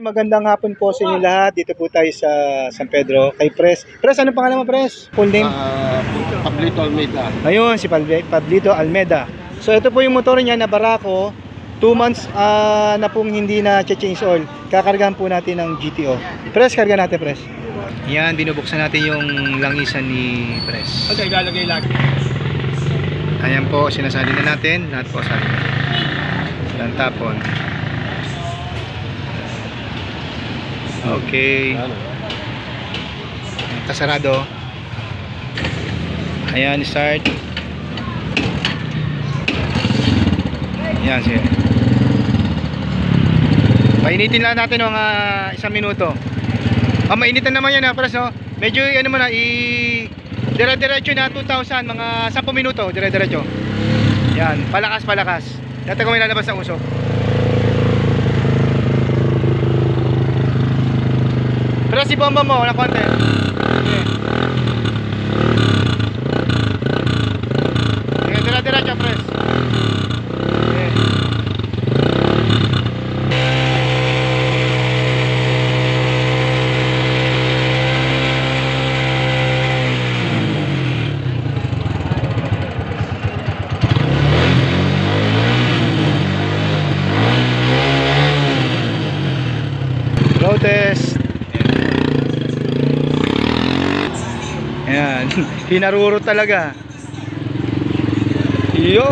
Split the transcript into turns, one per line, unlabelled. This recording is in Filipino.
Magandang hapon po sa inyo lahat. Dito po tayo sa San Pedro kay Pres. Pres, anong pangalan mo, Pres? Full name?
Pablito Almeida.
Ayun, si Pablito Almeida. So ito po yung motor niya na Barako. 2 months na pong hindi na change oil. Kakargahan po natin ng GTO. Pres, karga natin, Pres. Yan, binubuksan natin yung langisan ni Pres.
Okay, ilalagay lagi.
Ayan po, sinasali na natin. Lahat po sali. Walang tapon. Okay. Ito sarado. Ayan, start. Ayan, sige. Painitin lang natin mga 1 minuto. Mainitan naman yan ha, Pres, no? Medyo ano mo na, dire-diretso na 2,000, mga 10 minuto, dire-diretso. Yan, palakas. Dati ko may lalabas sa usok. Pero si bomba mo, na konti. Okay. Dire-diretso, Pres. Okay. Road test. Ayan, hinaruro talaga. Yo.